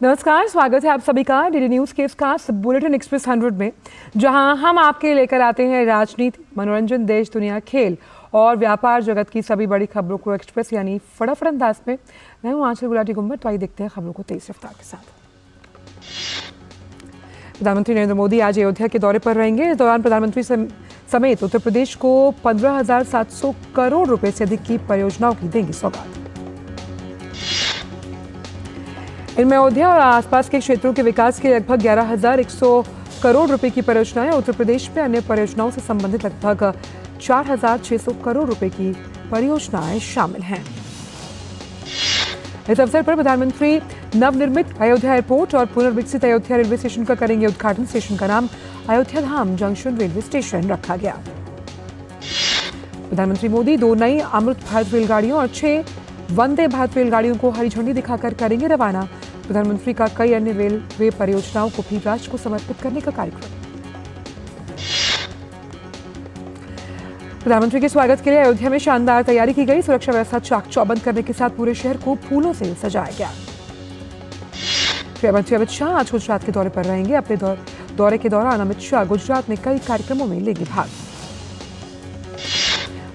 नमस्कार, स्वागत है आप सभी का डीडी न्यूज के इस खास बुलेटिन एक्सप्रेस 100 में, जहां हम आपके लेकर आते हैं राजनीति, मनोरंजन, देश दुनिया, खेल और व्यापार जगत की सभी बड़ी खबरों को एक्सप्रेस यानी फटाफट अंदाज में। मैं हूं आंचल गुलाटी गुम्बद। तो आइए देखते हैं खबरों को तेज रफ्तार के साथ। प्रधानमंत्री नरेंद्र मोदी आज अयोध्या के दौरे पर रहेंगे। इस दौरान प्रधानमंत्री समेत उत्तर प्रदेश को 15,700 करोड़ रुपए से अधिक की परियोजनाओं की देंगे सौगात। इनमें अयोध्या और आसपास के क्षेत्रों के विकास के लगभग 11,100 करोड़ रुपए की परियोजनाएं, उत्तर प्रदेश में अन्य परियोजनाओं से संबंधित लगभग 4,600 करोड़ रुपए की परियोजनाएं शामिल हैं। इस अवसर पर प्रधानमंत्री नवनिर्मित अयोध्या एयरपोर्ट और पुनर्विकसित अयोध्या रेलवे स्टेशन का करेंगे उद्घाटन। स्टेशन का नाम अयोध्या धाम जंक्शन रेलवे स्टेशन रखा गया। प्रधानमंत्री मोदी 2 नई अमृत भारत रेलगाड़ियों और 6 वंदे भारत रेलगाड़ियों को हरी झंडी दिखाकर करेंगे रवाना। प्रधानमंत्री का कई अन्य रेलवे परियोजनाओं को भी राष्ट्र को समर्पित करने का कार्यक्रम। प्रधानमंत्री के स्वागत के लिए अयोध्या में शानदार तैयारी की गई। सुरक्षा व्यवस्था चाक चौबंद करने के साथ पूरे शहर को फूलों से सजाया गया। गृहमंत्री अमित शाह आज गुजरात के दौरे पर रहेंगे। अपने दौरे के दौरान अमित शाह गुजरात में कई कार्यक्रमों में लेंगे भाग।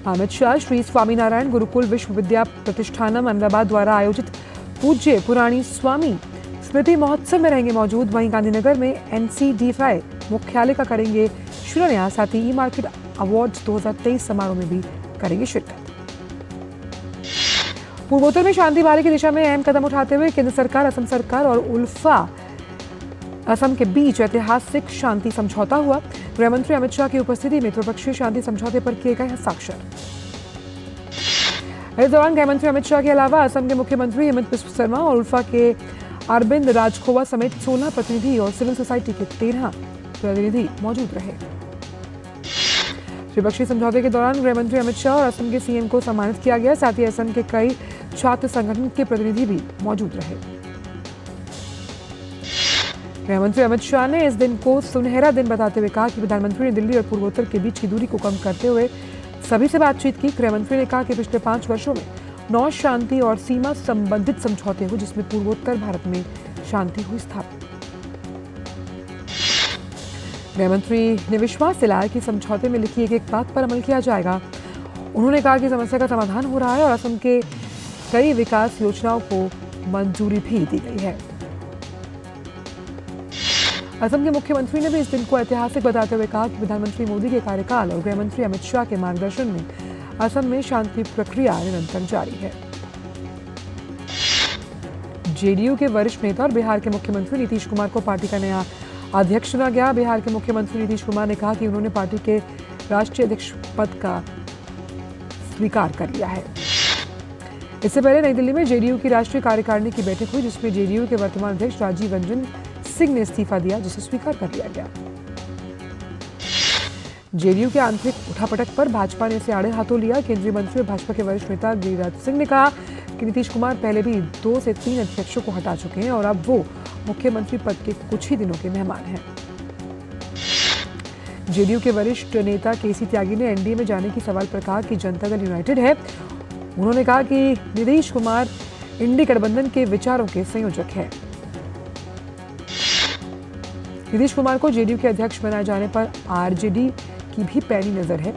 अमित शाह श्री स्वामीनारायण गुरुकुल विश्वविद्या प्रतिष्ठानम अहमदाबाद द्वारा आयोजित पूज्य पुराणी स्वामी स्मृति महोत्सव में रहेंगे मौजूद। वहीं गांधीनगर में NCDFI मुख्यालय का करेंगे शिलान्यास। साथ ही ई-मार्केट अवार्ड्स 2023 समारोह में भी करेंगे शिरकत। पूर्वोत्तर में शांति बहाली की दिशा में अहम कदम उठाते हुए केंद्र सरकार, असम सरकार और उल्फा असम के बीच ऐतिहासिक शांति समझौता हुआ। गृहमंत्री अमित शाह की उपस्थिति में त्रिपक्षीय शांति समझौते पर किए गए हस्ताक्षर। इस दौरान गृहमंत्री अमित शाह के अलावा असम के मुख्यमंत्री हेमंत बिस्व शर्मा और उल्फा के अरविंद राजखोवा समेत 16 प्रतिनिधि और सिविल सोसाइटी के 13 प्रतिनिधि मौजूद रहे। त्रिपक्षीय समझौते के दौरान गृहमंत्री अमित शाह और असम के CM को सम्मानित किया गया। साथ ही असम के कई छात्र संगठन के प्रतिनिधि भी मौजूद रहे। गृहमंत्री अमित शाह ने इस दिन को सुनहरा दिन बताते हुए कहा कि प्रधानमंत्री ने दिल्ली और पूर्वोत्तर के बीच की दूरी को कम करते हुए सभी से बातचीत की। गृहमंत्री ने कहा कि पिछले 5 वर्षों में 9 शांति और सीमा संबंधित समझौते हुए, जिसमें पूर्वोत्तर भारत में शांति हुई स्थापित। गृहमंत्री ने विश्वास दिलाया कि समझौते में लिखी एक बात पर अमल किया जाएगा। उन्होंने कहा कि समस्या का समाधान हो रहा है और असम के कई विकास योजनाओं को मंजूरी भी दी गई है। असम के मुख्यमंत्री ने भी इस दिन को ऐतिहासिक बताते हुए कहा कि प्रधानमंत्री मोदी के कार्यकाल और गृहमंत्री अमित शाह के मार्गदर्शन में असम में शांति प्रक्रिया निरंतर जारी है। JDU के वरिष्ठ नेता और बिहार के मुख्यमंत्री नीतीश कुमार को पार्टी का नया अध्यक्ष चुना गया। बिहार के मुख्यमंत्री नीतीश कुमार ने कहा कि उन्होंने पार्टी के राष्ट्रीय अध्यक्ष पद का स्वीकार कर लिया है। इससे पहले नई दिल्ली में JDU की राष्ट्रीय कार्यकारिणी की बैठक हुई, जिसमें JDU के वर्तमान अध्यक्ष राजीव रंजन सिंह ने इस्तीफा दिया, जिसे स्वीकार कर लिया गया। JDU के आंतरिक उठापटक पर भाजपा ने इसे आड़े हाथों लिया। केंद्रीय मंत्री और भाजपा के वरिष्ठ नेता गिरिराज सिंह ने कहा कि नीतीश कुमार पहले भी 2 से 3 अध्यक्षों को हटा चुके हैं और अब वो मुख्यमंत्री पद के कुछ ही दिनों के मेहमान हैं। JDU के वरिष्ठ नेता KC त्यागी ने NDA में जाने की सवाल पर कहा कि जनता दल यूनाइटेड है। उन्होंने कहा कि नीतीश कुमार इंडी गठबंधन के विचारों के संयोजक हैं। नीतीश कुमार को JDU के अध्यक्ष बनाए जाने पर RJD की भी पैनी नजर है।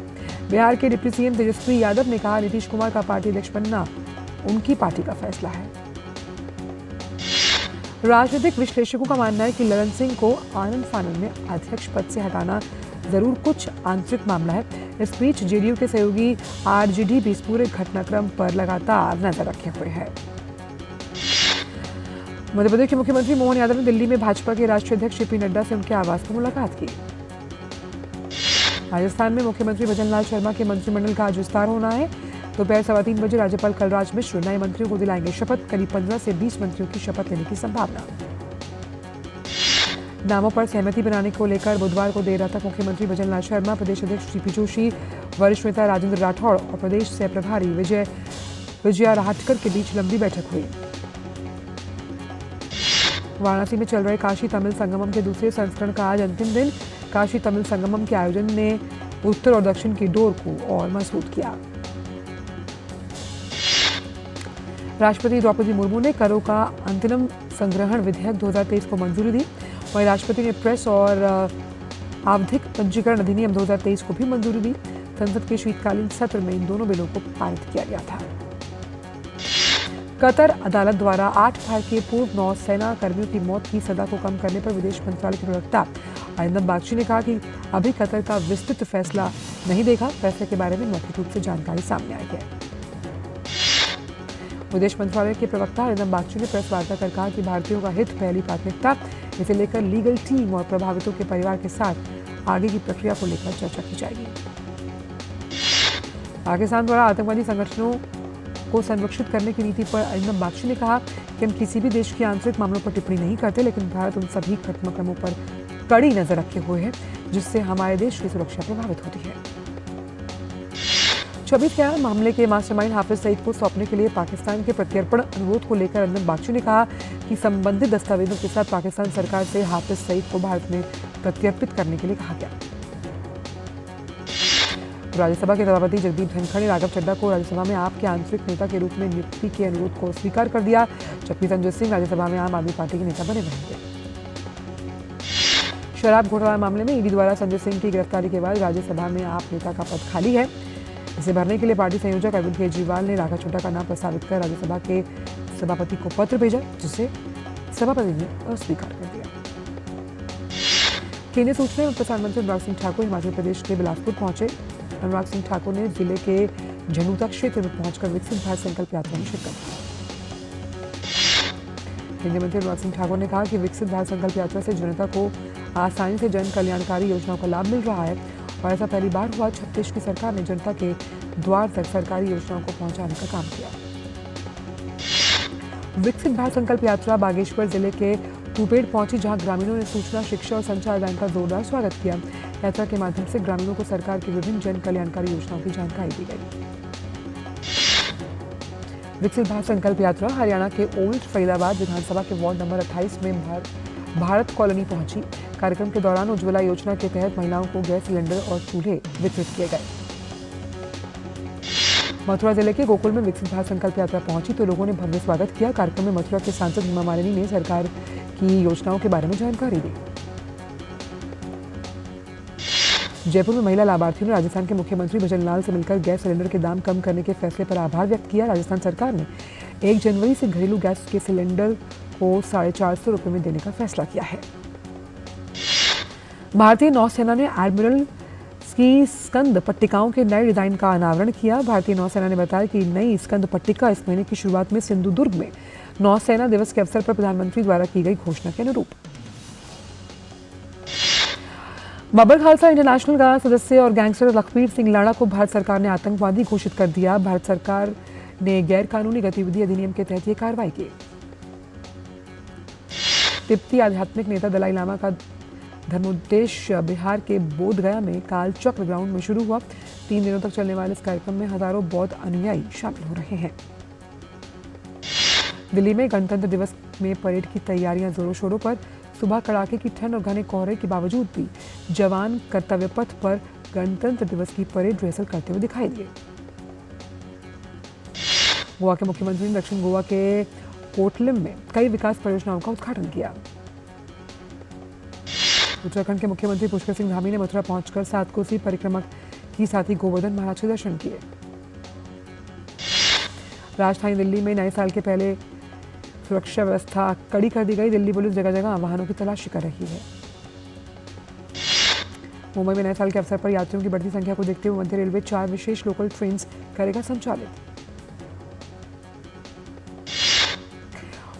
बिहार के डिप्टी CM तेजस्वी यादव ने कहा नीतीश कुमार का पार्टी अध्यक्ष बनना उनकी पार्टी का फैसला है। राजनीतिक विश्लेषकों का मानना है कि ललन सिंह को आनंद फानन में अध्यक्ष पद से हटाना जरूर कुछ आंतरिक मामला है। इस बीच JDU के सहयोगी RJD भी इस पूरे घटनाक्रम पर लगातार नजर रखे हुए हैं। मध्य प्रदेश के मुख्यमंत्री मोहन यादव ने दिल्ली में भाजपा के राष्ट्रीय अध्यक्ष JP नड्डा से उनके आवास पर मुलाकात की। राजस्थान में मुख्यमंत्री भजनलाल शर्मा के मंत्रिमंडल का आज विस्तार होना है। दोपहर 3:15 बजे राज्यपाल कलराज मिश्र नए मंत्रियों को दिलाएंगे शपथ। करीब 15 से 20 मंत्रियों की शपथ लेने की संभावना। नामों पर सहमति बनाने को लेकर बुधवार को देर रात तक मुख्यमंत्री भजनलाल शर्मा, प्रदेश अध्यक्ष CP जोशी, वरिष्ठ नेता राजेंद्र राठौड़ और प्रदेश सह प्रभारी विजया राहटकर के बीच लंबी बैठक हुई। वाराणसी में चल रहे काशी तमिल संगमम के दूसरे संस्करण का आज अंतिम दिन। काशी तमिल संगमम के आयोजन ने उत्तर और दक्षिण की डोर को और मजबूत किया। राष्ट्रपति द्रौपदी मुर्मू ने करों का अंतरिम संग्रहण विधेयक 2023 को मंजूरी दी। वहीं राष्ट्रपति ने प्रेस और आवधिक पंजीकरण अधिनियम 2023 को भी मंजूरी दी। संसद के शीतकालीन सत्र में इन दोनों बिलों को पारित किया गया था। कतर अदालत द्वारा 8 भारतीय पूर्व नौसेना कर्मियों की मौत की सजा को कम करने पर विदेश मंत्रालय के प्रवक्ता अरिंदम बागची ने कहा कि अभी कतर का विस्तृत फैसला नहीं देखा। फैसले के बारे में मौखिक रूप से जानकारी सामने आई है। विदेश मंत्रालय के प्रवक्ता अरिंदम बागची ने प्रेस वार्ता कर कहा कि भारतीयों का हित पहली प्राथमिकता, इसे लेकर लीगल टीम और प्रभावितों के परिवार के साथ आगे की प्रक्रिया को लेकर चर्चा की जाएगी। पाकिस्तान द्वारा आतंकवादी संगठनों को संरक्षित करने की नीति पर अरिंदम बागची ने कहा कि हम किसी भी देश के आंतरिक मामलों पर टिप्पणी नहीं करते, लेकिन भारत उन सभी घटनाक्रमों पर कड़ी नजर रखे हुए है जिससे हमारे देश की सुरक्षा प्रभावित होती है। 26/11 मामले के मास्टरमाइंड हाफिज सईद को सौंपने के लिए पाकिस्तान के प्रत्यर्पण अनुरोध को लेकर अरिंदम बागची ने कहा कि संबंधित दस्तावेजों के साथ पाकिस्तान सरकार से हाफिज सईद को भारत में प्रत्यर्पित करने के लिए कहा गया। राज्यसभा के सभापति जगदीप धनखड़ ने राघव चड्ढा को राज्यसभा में आप के आंतरिक नेता के रूप में नियुक्ति के अनुरोध को स्वीकार कर दिया, जबकि संजय सिंह राज्यसभा में आम आदमी पार्टी के नेता बने रहेंगे। शराब घोटाला मामले में ईडी द्वारा संजय सिंह की गिरफ्तारी के बाद राज्यसभा में आप नेता का पद खाली है। इसे भरने के लिए पार्टी संयोजक अरविंद केजरीवाल ने राघव चड्ढा का नाम प्रस्तावित कर राज्यसभा के सभापति को पत्र भेजा, जिसे सभापति ने अस्वीकार कर दिया। केंद्रीय सूचना एवं प्रसारण मंत्री अनुराग सिंह ठाकुर हिमाचल प्रदेश के बिलासपुर पहुंचे। अनुराग सिंह ठाकुर ने जिले के झंडूता क्षेत्र में पहुंचकर विकसित भारत संकल्प यात्रा में शिरकत की। केंद्रीय मंत्री अनुराग सिंह ठाकुर ने कहा कि विकसित भारत संकल्प यात्रा से जनता को आसानी से जन कल्याणकारी योजनाओं का लाभ मिल रहा है और ऐसा पहली बार हुआ। छत्तीसगढ़ की सरकार ने जनता के द्वार तक सरकारी योजनाओं को पहुंचाने का काम किया। विकसित भारत संकल्प यात्रा बागेश्वर जिले के टूपेड़ पहुंची, जहां ग्रामीणों ने सूचना, शिक्षा और संचार बैंक का जोरदार स्वागत किया। यात्रा के माध्यम से ग्रामीणों को सरकार की विभिन्न जन कल्याणकारी योजनाओं की जानकारी दी गई। विकसित भारत संकल्प यात्रा हरियाणा के ओल्ड फरीदाबाद विधानसभा के वार्ड नंबर 28 में भारत कॉलोनी पहुंची। कार्यक्रम के दौरान उज्ज्वला योजना के तहत महिलाओं को गैस सिलेंडर और चूल्हे वितरित किए गए। मथुरा जिले के गोकुल में विकसित भारत संकल्प यात्रा पहुंची तो लोगों ने भव्य स्वागत किया। कार्यक्रम में मथुरा के सांसद हेमा मालिनी ने सरकार की योजनाओं के बारे में जानकारी दी। जयपुर में महिला लाभार्थियों ने राजस्थान के मुख्यमंत्री भजन लाल से मिलकर गैस सिलेंडर के दाम कम करने के फैसले पर आभार व्यक्त किया। राजस्थान सरकार ने 1 जनवरी से घरेलू गैस के सिलेंडर को 450 रुपये में देने का फैसला किया है। भारतीय नौसेना ने एडमिरल की स्कंद पट्टिकाओं के नए डिजाइन का अनावरण किया। भारतीय नौसेना ने बताया कि नई स्कंद पट्टिका इस महीने की शुरुआत में सिंधुदुर्ग में नौसेना दिवस के अवसर पर प्रधानमंत्री द्वारा की गई घोषणा के अनुरूप। बाबर खालसा इंटरनेशनल का सदस्य और गैंगस्टर लखबीर सिंह लाड़ा को भारत सरकार ने आतंकवादी घोषित कर दिया। भारत सरकार ने गैर कानूनी गतिविधि अधिनियम के तहत ये कार्रवाई की। तिब्बती आध्यात्मिक नेता दलाई लामा का धर्मोद्देश्य बिहार के बोधगया में काल चक्र ग्राउंड में शुरू हुआ। 3 दिनों तक चलने वाले इस कार्यक्रम में हजारों बौद्ध अनुयायी शामिल हो रहे हैं। दिल्ली में गणतंत्र दिवस में परेड की तैयारियां जोरों शोरों पर। सुबह कड़ाके की ठंड और घने कोहरे के बावजूद भी जवान कर्तव्य पथ पर गणतंत्र दिवस की परेड रिहर्सल करते हुए दिखाई दिए। गोवा के मुख्यमंत्री ने दक्षिण गोवा के कोटलिम में कई विकास परियोजनाओं का उद्घाटन किया। उत्तराखंड के मुख्यमंत्री पुष्कर सिंह धामी ने मथुरा पहुंचकर 7 कोसी परिक्रमा की, साथ ही गोवर्धन महाराज के दर्शन किए। राजधानी दिल्ली में नए साल के पहले सुरक्षा व्यवस्था कड़ी कर दी गई। दिल्ली पुलिस जगह जगह वाहनों की तलाशी कर रही है। मुंबई में नए साल के अवसर पर यात्रियों की बढ़ती संख्या को देखते हुए मध्य रेलवे 4 विशेष लोकल ट्रेन करेगा संचालित।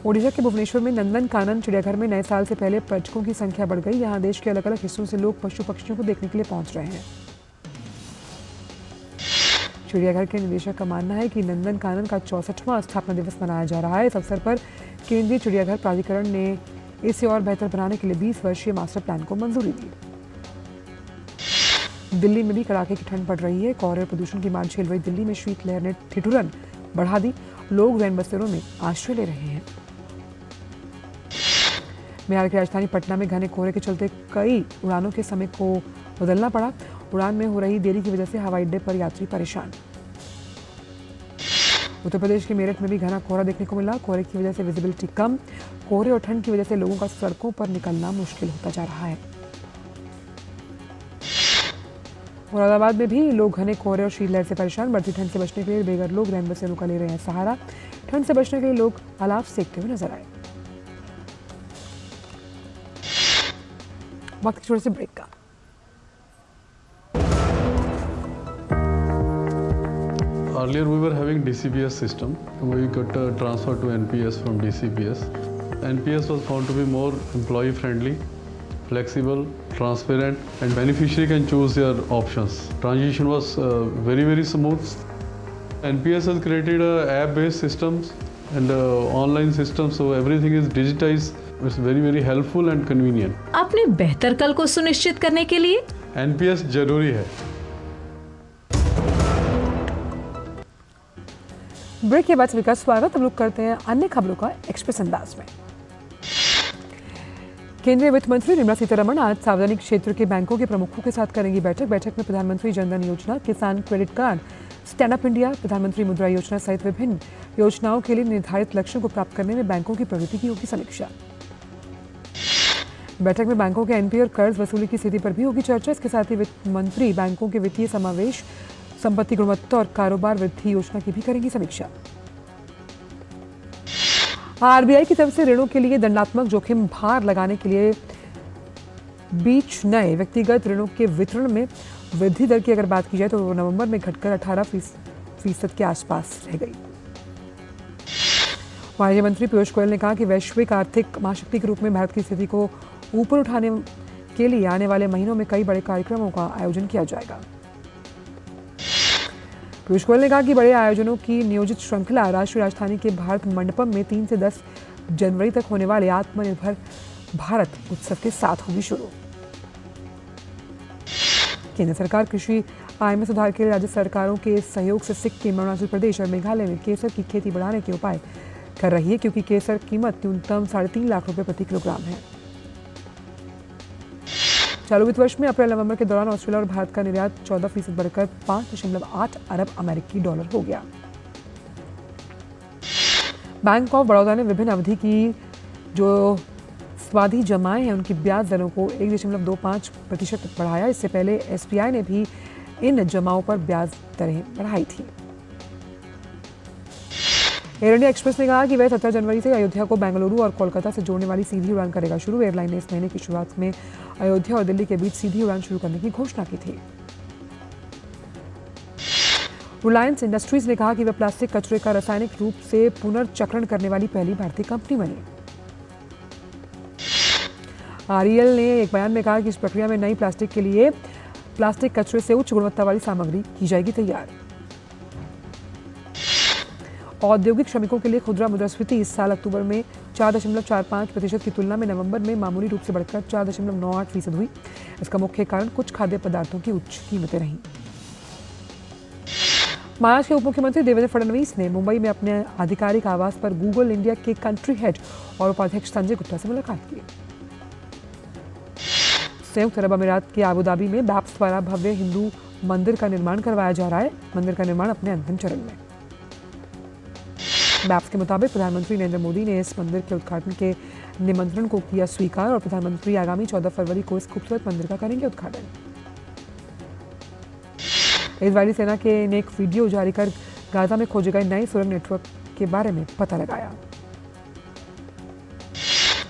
ओडिशा के भुवनेश्वर में नंदन कानन चिड़ियाघर में नए साल से पहले पर्यटकों की संख्या बढ़ गई। यहां देश के अलग अलग हिस्सों से लोग पशु पक्षियों को देखने के लिए पहुंच रहे हैं। चिड़ियाघर के निदेशक का मानना है कि नंदन कानन का 64वां स्थापना दिवस मनाया जा रहा है। इस अवसर पर केंद्रीय चिड़ियाघर प्राधिकरण ने इसे और बेहतर बनाने के लिए 20 वर्षीय मास्टर प्लान को मंजूरी दी। दिल्ली में भी कड़ाके की ठंड पड़ रही है। कोहरे और प्रदूषण की मार झेल रही दिल्ली में शीतलहर ने ठिठुरन बढ़ा दी। लोग रैन बसेरों में आश्रय ले रहे हैं। बिहार की राजधानी पटना में घने कोहरे के चलते कई उड़ानों के समय को बदलना पड़ा। उड़ान में हो रही देरी की वजह से हवाई अड्डे पर यात्री परेशान। उत्तर प्रदेश के मेरठ में भी घना कोहरा देखने को मिला। कोहरे की वजह से विजिबिलिटी कम, कोहरे और ठंड की वजह से लोगों का सड़कों पर निकलना मुश्किल होता जा रहा है। मुरादाबाद में भी लोग घने कोहरे और शीतलहर से परेशान। बढ़ती ठंड से बचने के लिए बेघर लोग रैन बसेरों का ले रहे हैं सहारा। ठंड से बचने के लिए लोग अलाव सेकते हुए नजर आए। वक्त की छोटे से ब्रेक का। Earlier we were having DCBS system. We got transferred to NPS from DCBS. NPS was found to be more employee friendly, flexible, transparent, and beneficiary can choose their options. Transition was very smooth. NPS has created app-based systems and online systems, so everything is digitized. It's very helpful and convenient. अपने बेहतर कल को सुनिश्चित करने के लिए NPS जरूरी है। ब्रेक के बाद सभी का स्वागत। हम लोग करते हैं अन्य खबरों का एक्सप्रेस अंदाज में। केंद्रीय वित्त मंत्री निर्मला सीतारमण आज सार्वजनिक क्षेत्र के बैंकों के प्रमुखों के साथ करेंगी बैठक। बैठक में प्रधानमंत्री जनधन योजना, किसान credit card, stand up India, प्रधानमंत्री मुद्रा योजना सहित विभिन्न योजनाओं के लिए निर्धारित लक्ष्यों को प्राप्त करने में बैंकों की प्रगति की होगी समीक्षा। बैठक में बैंकों के एनपीए और कर्ज वसूली की स्थिति पर भी होगी चर्चा। इसके साथ ही वित्त मंत्री बैंकों के वित्तीय समावेश, संपत्ति गुणवत्ता और कारोबार वृद्धि योजना की भी करेंगी समीक्षा। आरबीआई की तरफ से ऋणों के लिए दंडात्मक जोखिम भार लगाने के लिए बीच नए व्यक्तिगत ऋणों के वितरण में वृद्धि दर की अगर बात की जाए तो नवंबर में घटकर 18% के आसपास रह गई। वाणिज्य मंत्री पीयूष गोयल ने कहा कि वैश्विक आर्थिक महाशक्ति के रूप में भारत की स्थिति को ऊपर उठाने के लिए आने वाले महीनों में कई बड़े कार्यक्रमों का आयोजन किया जाएगा। पीयूष गोयल ने कहा कि बड़े आयोजनों की नियोजित श्रृंखला राष्ट्रीय राजधानी के भारत मंडपम में 3 से 10 जनवरी तक होने वाले आत्मनिर्भर भारत उत्सव के साथ होगी शुरू। केंद्र सरकार कृषि आय में सुधार के लिए राज्य सरकारों के सहयोग से सिक्किम, अरुणाचल प्रदेश और मेघालय में केसर की खेती बढ़ाने के उपाय कर रही है, क्योंकि केसर कीमत न्यूनतम 3.5 लाख रुपए प्रति किलोग्राम है। चालू वित्त वर्ष में अप्रैल-नवंबर के दौरान ऑस्ट्रेलिया और भारत का निर्यात 14% बढ़कर 5.8 अरब अमेरिकी डॉलर हो गया। बैंक ऑफ बड़ौदा ने विभिन्न अवधि की जो स्वाधी जमाएं हैं उनकी ब्याज दरों को 1.25% बढ़ाया। इससे पहले एसबीआई ने भी इन जमाओं पर ब्याज दरें बढ़ाई थी। एयर इंडिया एक्सप्रेस ने कहा कि वह 17 जनवरी से अयोध्या को बेंगलुरु और कोलकाता से जोड़ने वाली सीधी उड़ान करेगा शुरू। एयरलाइन ने इस महीने की शुरुआत में अयोध्या और दिल्ली के बीच सीधी उड़ान शुरू करने की घोषणा की थी। रिलायंस इंडस्ट्रीज ने कहा कि वह प्लास्टिक कचरे का रासायनिक रूप से पुनर्चक्रण करने वाली पहली भारतीय कंपनी बनी। आरईएल ने एक बयान में कहा कि इस प्रक्रिया में नई प्लास्टिक के लिए प्लास्टिक कचरे से उच्च गुणवत्ता वाली सामग्री की जाएगी तैयार। औद्योगिक श्रमिकों के लिए खुदरा मुद्रास्फीति इस साल अक्टूबर में 4.45% की तुलना में नवंबर में मामूली रूप से बढ़कर 4.98% हुई। इसका मुख्य कारण कुछ खाद्य पदार्थों की उच्च कीमतें रहीं। महाराष्ट्र के उप मुख्यमंत्री देवेंद्र फडणवीस ने मुंबई में अपने आधिकारिक आवास पर गूगल इंडिया के कंट्री हेड और उपाध्यक्ष संजय गुप्ता से मुलाकात की। संयुक्त अरब अमीरात के आबू धाबी में बैप्स द्वारा भव्य हिंदू मंदिर का निर्माण करवाया जा रहा है। मंदिर का निर्माण अपने अंतिम चरण में। बैप्स के मुताबिक प्रधानमंत्री नरेंद्र मोदी ने इस मंदिर के उद्घाटन के निमंत्रण को किया स्वीकार और प्रधानमंत्री आगामी 14 फरवरी को इस खूबसूरत मंदिर का करेंगे उद्घाटन। इजरायली सेना ने एक वीडियो जारी कर गाजा में खोजे गए नए सुरंग नेटवर्क के बारे में पता लगाया।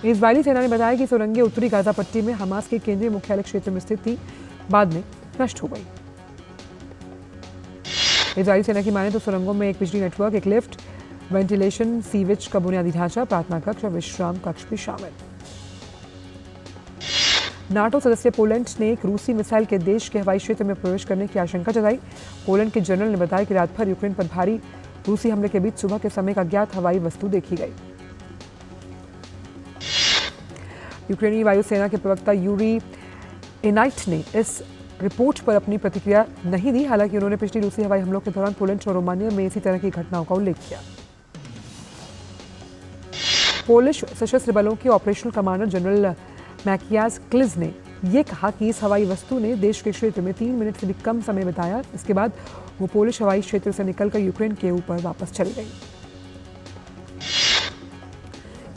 इजरायली सेना ने बताया कि सुरंगें उत्तरी गाजा पट्टी में हमास के केंद्रीय मुख्यालय क्षेत्र में स्थित थी, बाद में नष्ट हो गई। इजरायली सेना की माने तो सुरंगों में एक बिजली नेटवर्क, एक लिफ्ट, वेंटिलेशन, सीवेज का बुनियादी ढांचा, प्रार्थना कक्ष और विश्राम कक्ष भी शामिल। नाटो सदस्य पोलैंड ने एक रूसी मिसाइल के देश के हवाई क्षेत्र में प्रवेश करने की आशंका जताई। पोलैंड के जनरल ने बताया कि रात भर यूक्रेन पर भारी रूसी हमले के बीच सुबह के समय एक अज्ञात हवाई वस्तु देखी गई। यूक्रेनी वायुसेना के प्रवक्ता यूरी इनाइट ने इस रिपोर्ट पर अपनी प्रतिक्रिया नहीं दी। हालांकि उन्होंने पिछली रूसी हवाई हमलों के दौरान पोलैंड और रोमानिया में इसी तरह की घटनाओं का उल्लेख किया। पोलिश सशस्त्र बलों के ऑपरेशनल कमांडर जनरल मैकियास क्लिज ने ये कहा कि इस हवाई वस्तु ने देश के क्षेत्र में 3 मिनट से भी कम समय बिताया। इसके बाद वो पोलिश हवाई क्षेत्र से निकलकर यूक्रेन के ऊपर वापस चली गई।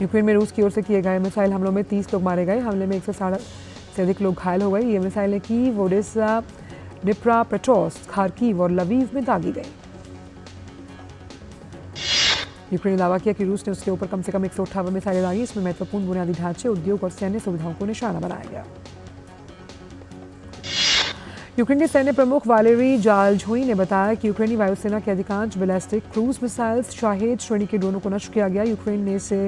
यूक्रेन में रूस की ओर से किए गए मिसाइल हमलों में 30 लोग मारे गए। हमले में 160 से अधिक लोग घायल हो गए। ये मिसाइलें कीव, ओडेसा, डिप्रापेट्रोव्स्क, खार्किव और लवीव में दागी गई। यूक्रेन ने दावा किया कि रूस ने उसके ऊपर कम से कम 158 मिसाइलें दागी। इसमें महत्वपूर्ण बुनियादी ढांचे, उद्योग और सैन्य सुविधाओं को निशाना बनाया गया। यूक्रेन के सैन्य प्रमुख वालेरी जालझोई ने बताया कि यूक्रेनी वायुसेना के अधिकांश बैलिस्टिक क्रूज मिसाइल्स शाहेद श्रेणी के ड्रोनों को नष्ट किया गया। यूक्रेन ने इसे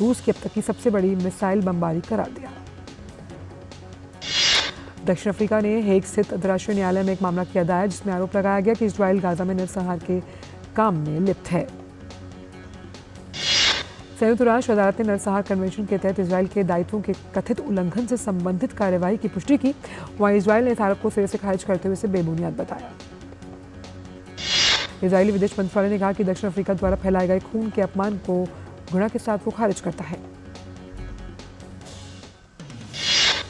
रूस की अब तक की सबसे बड़ी मिसाइल बमबारी करार दिया। दक्षिण अफ्रीका ने हेग स्थित अंतर्राष्ट्रीय न्यायालय में एक मामला किया दायर, जिसमें आरोप लगाया गया कि इजराइल गाजा में नरसंहार के काम में लिप्त है। संयुक्त राष्ट्र अदालत ने नरसंहार कन्वेंशन के तहत इजराइल के दायित्वों के कथित उल्लंघन से संबंधित कार्रवाई की पुष्टि की। वहीं इजराइल ने इस आरोप को सिरे से खारिज करते हुए इसे बेबुनियाद बताया। इजरायली विदेश मंत्रालय ने कहा कि दक्षिण अफ्रीका द्वारा फैलाए गए खून के अपमान को घृणा के साथ वो खारिज करता है।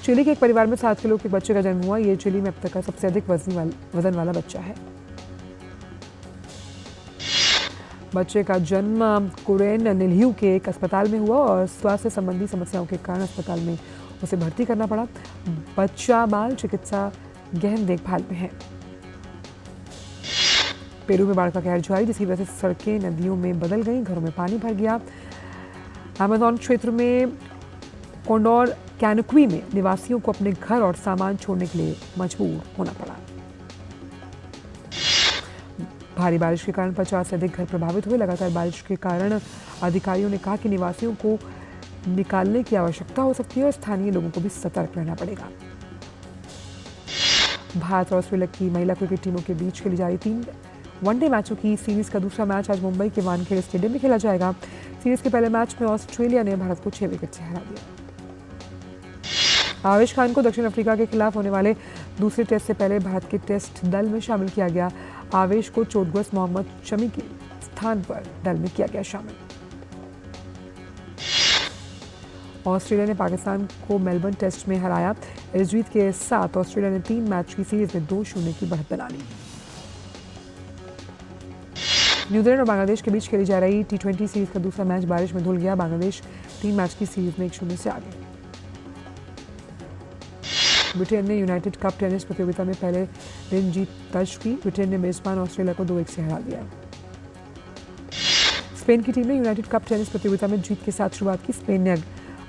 चिली के एक परिवार में 7 किलो के बच्चे का जन्म हुआ। ये चिली में अब तक का सबसे अधिक वजन वाला बच्चा है। बच्चे का जन्म कुरेन निल्ह्यू के एक अस्पताल में हुआ और स्वास्थ्य संबंधी समस्याओं के कारण अस्पताल में उसे भर्ती करना पड़ा। बच्चा बाल चिकित्सा गहन देखभाल में है। पेरू में बाढ़ का कहर जारी, जिसकी वजह से सड़कें नदियों में बदल गईं, घरों में पानी भर गया। अमेज़न क्षेत्र में कोंडोर कैनक्वी में निवासियों को अपने घर और सामान छोड़ने के लिए मजबूर होना पड़ा। भारी बारिश के कारण 50 से अधिक घर प्रभावित हुए। लगातार बारिश के कारण अधिकारियों ने कहा कि निवासियों को निकालने की आवश्यकता हो सकती है और स्थानीय लोगों को भी सतर्क रहना पड़ेगा। भारत और ऑस्ट्रेलिया की महिला क्रिकेट टीमों के बीच खेली जा रही 3 वनडे मैचों की सीरीज का दूसरा मैच आज मुंबई के वानखेड़े स्टेडियम में खेला जाएगा। सीरीज के पहले मैच में ऑस्ट्रेलिया ने भारत को 6 विकेट से हरा दिया। आवेश खान को दक्षिण अफ्रीका के खिलाफ होने वाले दूसरे टेस्ट से पहले भारत के टेस्ट दल में शामिल किया गया। आवेश को चोटग्रस्त मोहम्मद शमी के स्थान पर दल में किया गया शामिल। ऑस्ट्रेलिया ने पाकिस्तान को मेलबर्न टेस्ट में हराया। इस जीत के साथ ऑस्ट्रेलिया ने 3 मैच की सीरीज में 2-0 की बढ़त बना ली। न्यूजीलैंड और बांग्लादेश के बीच खेली जा रही T20 सीरीज का दूसरा मैच बारिश में धुल गया। बांग्लादेश 3 मैच की सीरीज में 1-0 से आगे। ब्रिटेन ने यूनाइटेड कप टेनिस प्रतियोगिता में पहले दिन जीत दर्ज की। ब्रिटेन ने मेजबान ऑस्ट्रेलिया को 2-1 से हरा दिया। स्पेन की टीम ने यूनाइटेड कप टेनिस प्रतियोगिता में जीत के साथ शुरुआत की। स्पेन ने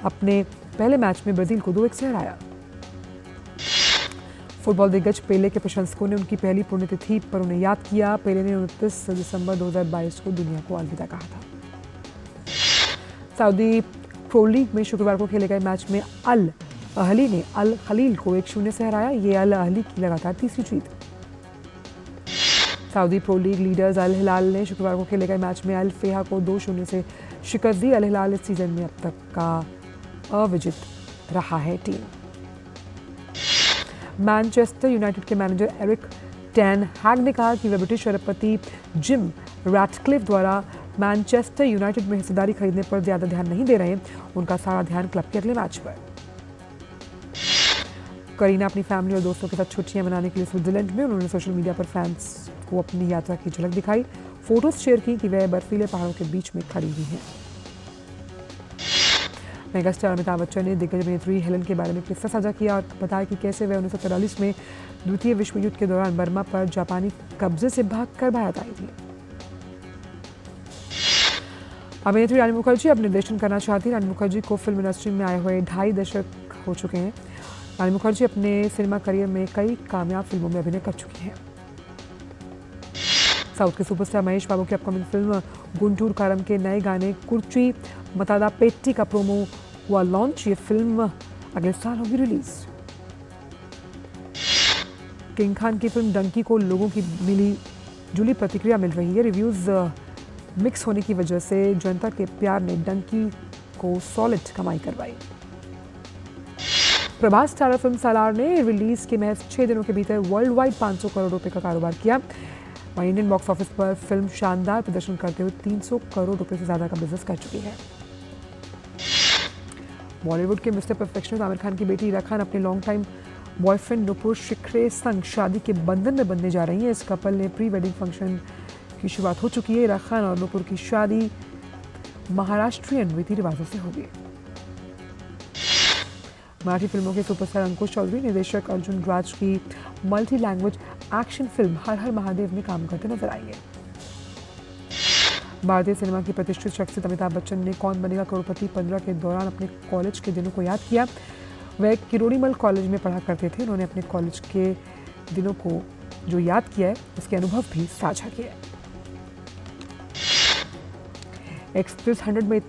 अपने पहले मैच में ब्राजील को 2-1 से हराया। फुटबॉल दिग्गज पेले के प्रशंसकों ने उनकी पहली पुण्यतिथि पर उन्हें याद किया। पेले ने 29 दिसंबर 2022 को दुनिया को अलविदा कहा था। सऊदी प्रो लीग में शुक्रवार को खेले गए मैच में अल अहली ने अल खलील को 1-0 से हराया। ये अल अहली की लगातार तीसरी जीत। सऊदी प्रो लीग लीडर्स अल हिलाल ने शुक्रवार को खेले गए मैच में अल फेहा को 2-0 से शिकस्त दी। अल हिलाल इस सीजन में अब तक का अविजित रहा है टीम। मैनचेस्टर यूनाइटेड के मैनेजर एरिक टेन हैग ने कहा कि वे ब्रिटिश अरबपति जिम रैटक्लिफ द्वारा मैनचेस्टर यूनाइटेड में हिस्सेदारी खरीदने पर ज्यादा ध्यान नहीं दे रहे हैं। उनका सारा ध्यान क्लब के अगले मैच पर। करीना अपनी फैमिली और दोस्तों के साथ छुट्टियां मनाने के लिए स्विट्जरलैंड में। उन्होंने सोशल मीडिया पर फैंस को अपनी यात्रा की झलक दिखाई। फोटोज शेयर की कि वह बर्फीले पहाड़ों के बीच में खड़ी हुई हैं। मेगास्टार अमिताभ बच्चन ने दिग्गज अभिनेत्री हेलन के बारे में किस्सा साझा किया और बताया कि कैसे वह 1943 में द्वितीय विश्व युद्ध के दौरान बर्मा पर जापानी कब्जे से भागकर भारत आई थी। अभिनेत्री रानी मुखर्जी अब निर्देशन करना चाहती। रानी मुखर्जी को फिल्म इंडस्ट्री में आए हुए 2.5 दशक हो चुके हैं। रानी मुखर्जी अपने सिनेमा करियर में कई कामयाब फिल्मों में अभिनय कर चुकी हैं। साउथ के सुपरस्टार महेश बाबू की अपकमिंग फिल्म गुंटूर कारम के नए गाने कुर्ची मतादा पेट्टी का प्रोमो हुआ लॉन्च। ये फिल्म अगले साल होगी रिलीज। किंग खान की फिल्म डंकी को लोगों की मिली जुली प्रतिक्रिया मिल रही है। रिव्यूज मिक्स होने की वजह से जनता के प्यार ने डंकी को सॉलिड कमाई करवाई। प्रभास स्टारर फिल्म सालार ने रिलीज के महज 6 दिनों के भीतर वर्ल्ड वाइड 500 करोड़ रुपए का कारोबार किया। वहीं इंडियन बॉक्स ऑफिस पर फिल्म शानदार प्रदर्शन करते हुए 300 करोड़ रुपए से ज्यादा का बिजनेस कर चुकी है। बॉलीवुड के मिस्टर परफेक्शनिस्ट आमिर खान की बेटी इरा खान अपने लॉन्ग टाइम बॉयफ्रेंड नुपुर शिखरे संग शादी के बंधन में बंधने जा रही हैं। इस कपल ने प्री वेडिंग फंक्शन की शुरुआत हो चुकी है। इरा खान और नुपुर की शादी महाराष्ट्रियन रीति रिवाजों से होगी। मराठी फिल्मों के सुपरस्टार अंकुश चौधरी निर्देशक अर्जुन राज की मल्टी लैंग्वेज एक्शन फिल्म हर हर महादेव में काम करते नजर आएंगे। भारतीय सिनेमा की प्रतिष्ठित शख्सियत अमिताभ बच्चन ने कौन बनेगा करोड़पति 15 के दौरान अपने कॉलेज के दिनों को याद किया। वह किरोड़ीमल कॉलेज में पढ़ा करते थे। उन्होंने अपने कॉलेज के दिनों को जो याद किया है उसके अनुभव भी साझा किए। एक्सप्रेस 100 में इतना